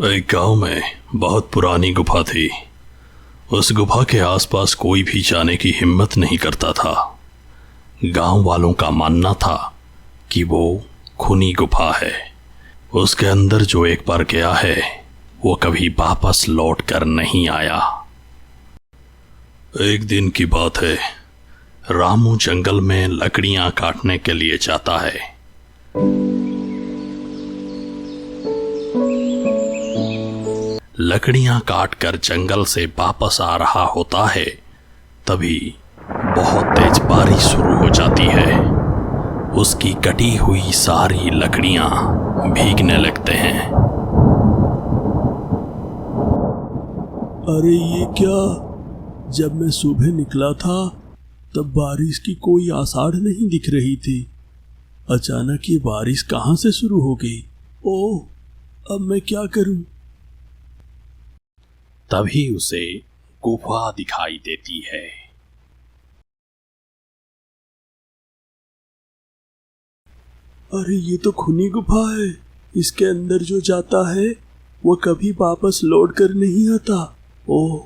एक गांव में बहुत पुरानी गुफा थी। उस गुफा के आसपास कोई भी जाने की हिम्मत नहीं करता था। गांव वालों का मानना था कि वो खूनी गुफा है। उसके अंदर जो एक बार गया है वो कभी वापस लौट कर नहीं आया। एक दिन की बात है, रामू जंगल में लकड़ियां काटने के लिए जाता है। लकड़ियां काटकर जंगल से वापस आ रहा होता है, तभी बहुत तेज बारिश शुरू हो जाती है। उसकी कटी हुई सारी लकड़ियां भीगने लगते हैं। अरे ये क्या? जब मैं सुबह निकला था तब बारिश की कोई आसार नहीं दिख रही थी। अचानक ये बारिश कहाँ से शुरू हो गई? ओह, अब मैं क्या करूं? तभी उसे गुफा दिखाई देती है। अरे ये तो खूनी गुफा है। इसके अंदर जो जाता है वो कभी वापस लौट कर नहीं आता। ओह,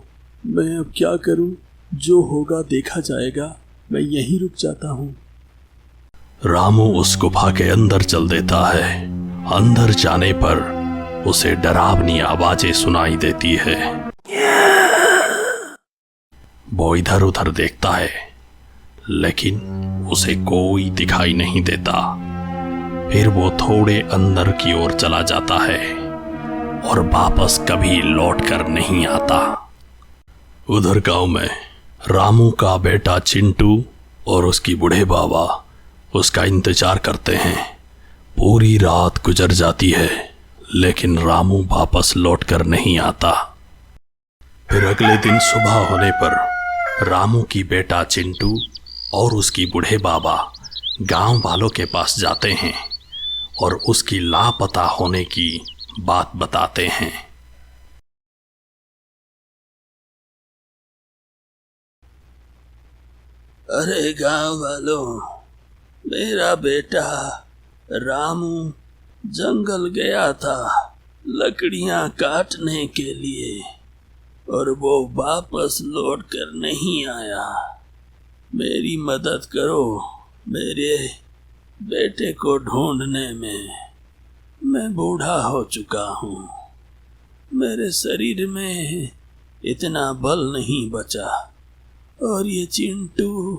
मैं अब क्या करूं? जो होगा देखा जाएगा। मैं यहीं रुक जाता हूँ। रामू उस गुफा के अंदर चल देता है। अंदर जाने पर उसे डरावनी आवाजें सुनाई देती है। वो इधर उधर देखता है, लेकिन उसे कोई दिखाई नहीं देता। फिर वो थोड़े अंदर की ओर चला जाता है और वापस कभी लौट कर नहीं आता। उधर गांव में रामू का बेटा चिंटू और उसकी बूढ़े बाबा उसका इंतजार करते हैं। पूरी रात गुजर जाती है, लेकिन रामू वापस लौट कर नहीं आता। फिर अगले दिन सुबह होने पर रामू की बेटा चिंटू और उसकी बूढ़े बाबा गांव वालों के पास जाते हैं और उसकी लापता होने की बात बताते हैं। अरे गांव वालों, मेरा बेटा रामू जंगल गया था लकड़ियां काटने के लिए और वो वापस लौट कर नहीं आया। मेरी मदद करो मेरे बेटे को ढूंढने में। मैं बूढ़ा हो चुका हूँ। मेरे शरीर में इतना बल नहीं बचा और ये चिंटू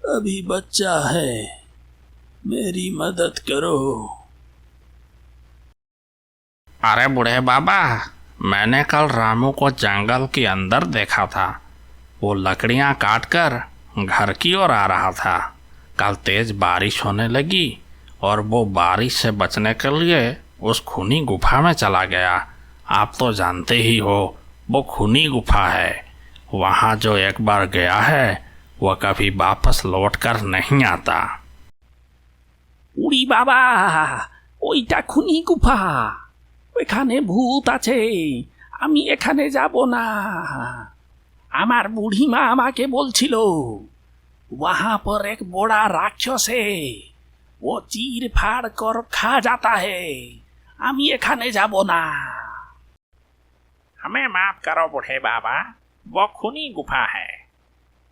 अभी बच्चा है। मेरी मदद करो। अरे बूढ़े बाबा, मैंने कल रामू को जंगल के अंदर देखा था। वो लकड़ियां काटकर घर की ओर आ रहा था। कल तेज बारिश होने लगी और वो बारिश से बचने के लिए उस खूनी गुफा में चला गया। आप तो जानते ही हो वो खूनी गुफा है। वहाँ जो एक बार गया है वह कभी वापस लौट कर नहीं आता। उड़ी बाबा, ওইটা খুনি গুফা। ওখানে ভূত আছে। আমি এখানে যাব না। আমার বুড়িমা আমাকে বলছিল वहां पर एक बड़ा राक्षस है, वो चीर फाड़ कर खा जाता है। আমি এখানে যাব না। हमें माफ करो बूढ़े बाबा, वो खूनी गुफा है,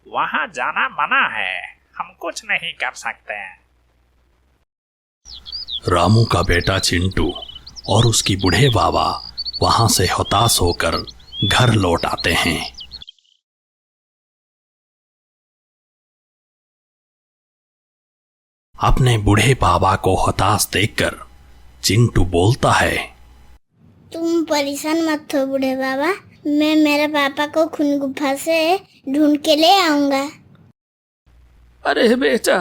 वहाँ जाना मना है। हम कुछ नहीं कर सकते। रामू का बेटा चिंटू और उसकी बूढ़े बाबा वहां से हताश होकर घर लौट आते हैं। अपने बूढ़े बाबा को हताश देखकर चिंटू बोलता है, तुम परेशान मत हो बूढ़े बाबा। मैं मेरे पापा को खून गुफा से ढूंढ के ले आऊंगा। अरे बेटा,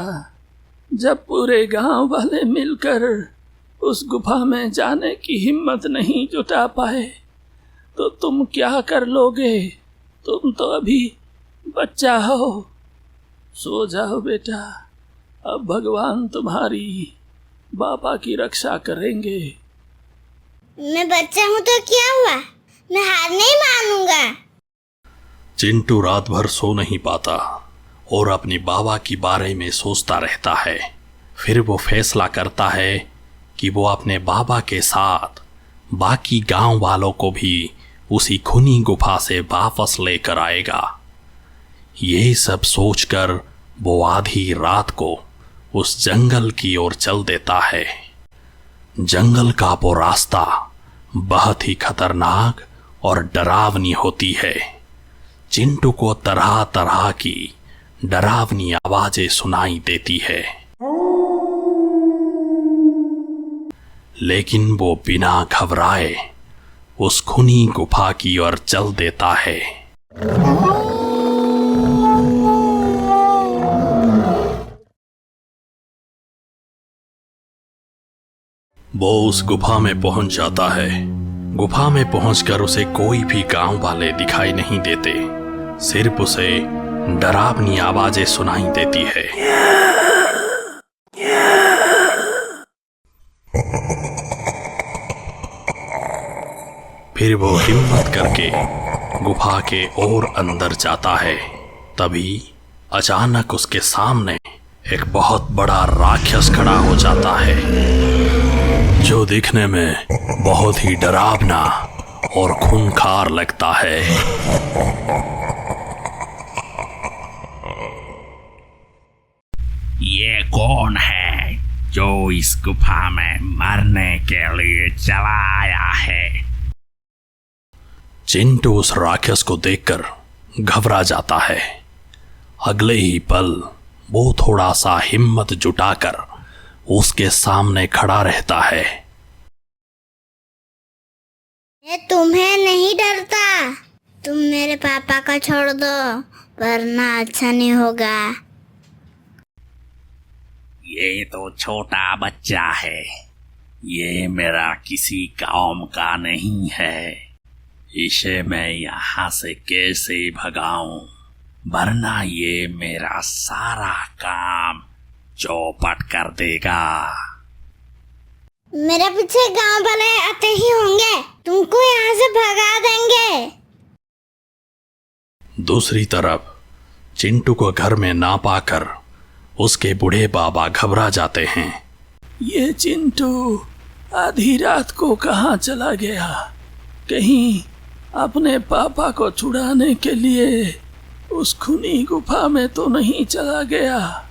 जब पूरे गांव वाले मिलकर उस गुफा में जाने की हिम्मत नहीं जुटा पाए तो तुम क्या कर लोगे? तुम तो अभी बच्चा हो। सो जाओ बेटा, अब भगवान तुम्हारी बाबा की रक्षा करेंगे। मैं बच्चा हूँ तो क्या हुआ? मैं हार नहीं मानूंगा। चिंटू रात भर सो नहीं पाता और अपने बाबा के बारे में सोचता रहता है। फिर वो फैसला करता है कि वो अपने बाबा के साथ बाकी गांव वालों को भी उसी खुनी गुफा से वापस लेकर आएगा। ये सब सोचकर वो आधी रात को उस जंगल की ओर चल देता है। जंगल का वो रास्ता बहुत ही खतरनाक और डरावनी होती है। चिंटू को तरह तरह की डरावनी आवाजें सुनाई देती है, लेकिन वो बिना घबराए उस खुनी गुफा की ओर चल देता है। वो उस गुफा में पहुंच जाता है। गुफा में पहुंचकर उसे कोई भी गांव वाले दिखाई नहीं देते, सिर्फ उसे डरावनी आवाजें सुनाई देती है। फिर वो हिम्मत करके गुफा के और अंदर जाता है। तभी अचानक उसके सामने एक बहुत बड़ा राक्षस खड़ा हो जाता है, जो दिखने में बहुत ही डरावना और खूंखार लगता है। ये कौन है जो इस गुफा में मरने के लिए चला आया है? चिंटू उस राक्षस को देखकर घबरा जाता है। अगले ही पल वो थोड़ा सा हिम्मत जुटाकर उसके सामने खड़ा रहता है। मैं तुम्हें नहीं डरता, तुम मेरे पापा का छोड़ दो वरना अच्छा नहीं होगा। ये तो छोटा बच्चा है, ये मेरा किसी काम का नहीं है। इसे मैं यहाँ से कैसे भगाऊं, वरना ये मेरा सारा काम चौपट कर देगा। मेरे पीछे गांव वाले आते ही होंगे, तुमको यहाँ से भगा देंगे। दूसरी तरफ चिंटू को घर में ना पाकर उसके बूढ़े बाबा घबरा जाते हैं। ये चिंटू आधी रात को कहाँ चला गया? कहीं अपने पापा को छुड़ाने के लिए उस खुनी गुफा में तो नहीं चला गया?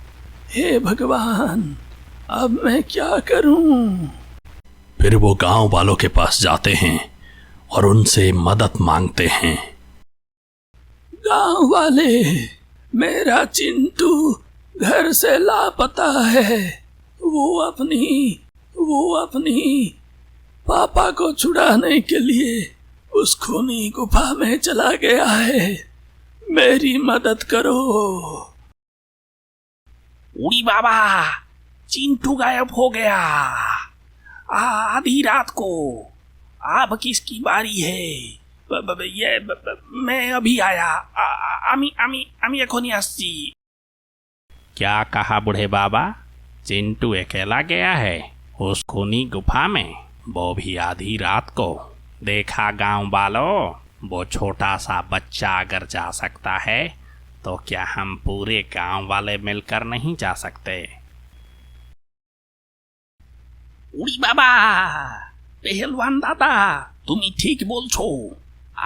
हे भगवान, अब मैं क्या करूं? फिर वो गांव वालों के पास जाते हैं और उनसे मदद मांगते हैं। गांव वाले, मेरा चिंटू घर से लापता है। वो अपनी पापा को छुड़ाने के लिए उस खूनी गुफा में चला गया है। मेरी मदद करो। उड़ी बाबा, चिंटू गायब हो गया आधी रात को। अब किसकी बारी है? मैं अभी आया। আমি এখনই আসছি। क्या कहा बूढ़े बाबा? चिंटू अकेला गया है उस खूनी गुफा में, वो भी आधी रात को? देखा गांव वालों, वो छोटा सा बच्चा अगर जा सकता है तो क्या हम पूरे गांव वाले मिलकर नहीं जा सकते? उड़ी बाबा, পেহেলওয়ান দাদা, তুমি ঠিক বলছো।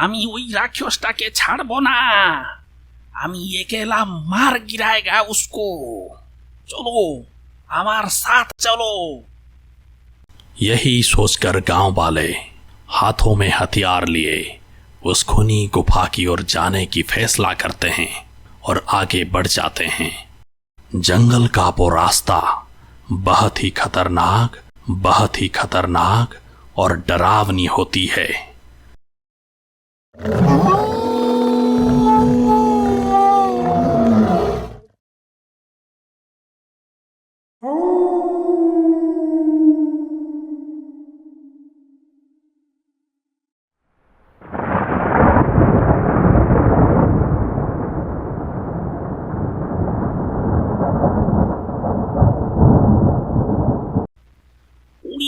আমি ওই রাক্ষসটাকে ছাড়বো না। আমি একেলা मार गिराएगा उसको। चलो हमारे साथ चलो। यही सोचकर गांव वाले हाथों में हथियार लिए उस खूनी गुफा की ओर जाने की फैसला करते हैं और आगे बढ़ जाते हैं। जंगल का वो रास्ता बहुत ही खतरनाक और डरावनी होती है।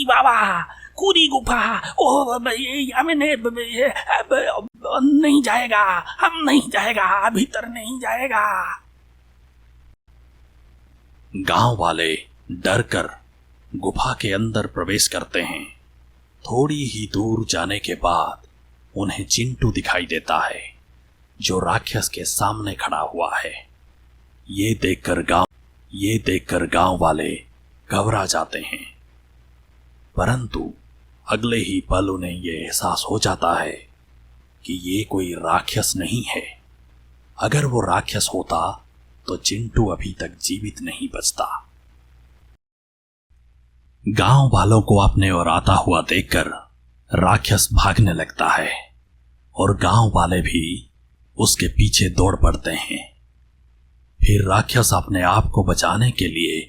बाबा, खूनी गुफा, नहीं जाएगा, हम नहीं जाएगा, भीतर नहीं जाएगा। गांव वाले डर कर गुफा के अंदर प्रवेश करते हैं। थोड़ी ही दूर जाने के बाद उन्हें चिंटू दिखाई देता है, जो राक्षस के सामने खड़ा हुआ है। ये देखकर गांव वाले घबरा जाते हैं, परंतु अगले ही पल उन्हें यह एहसास हो जाता है कि ये कोई राक्षस नहीं है। अगर वो राक्षस होता तो चिंटू अभी तक जीवित नहीं बचता। गांव वालों को अपने ओर आता हुआ देखकर राक्षस भागने लगता है और गांव वाले भी उसके पीछे दौड़ पड़ते हैं। फिर राक्षस अपने आप को बचाने के लिए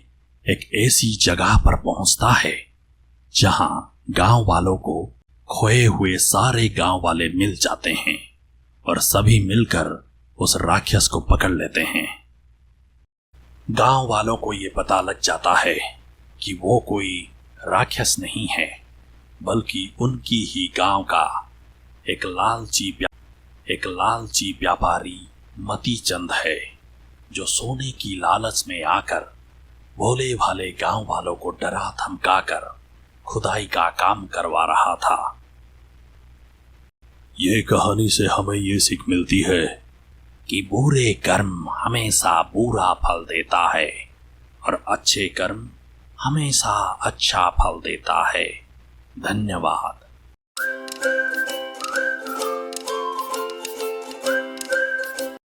एक ऐसी जगह पर पहुंचता है जहां गांव वालों को खोए हुए सारे गांव वाले मिल जाते हैं और सभी मिलकर उस राक्षस को पकड़ लेते हैं। गांव वालों को यह पता लग जाता है कि वो कोई राक्षस नहीं है, बल्कि उनकी ही गांव का एक लालची व्यापारी मती चंद है, जो सोने की लालच में आकर भोले भाले गांव वालों को डरा धमकाकर खुदाई का काम करवा रहा था। ये कहानी से हमें ये सीख मिलती है कि बुरे कर्म हमेशा बुरा फल देता है और अच्छे कर्म हमेशा अच्छा फल देता है। धन्यवाद।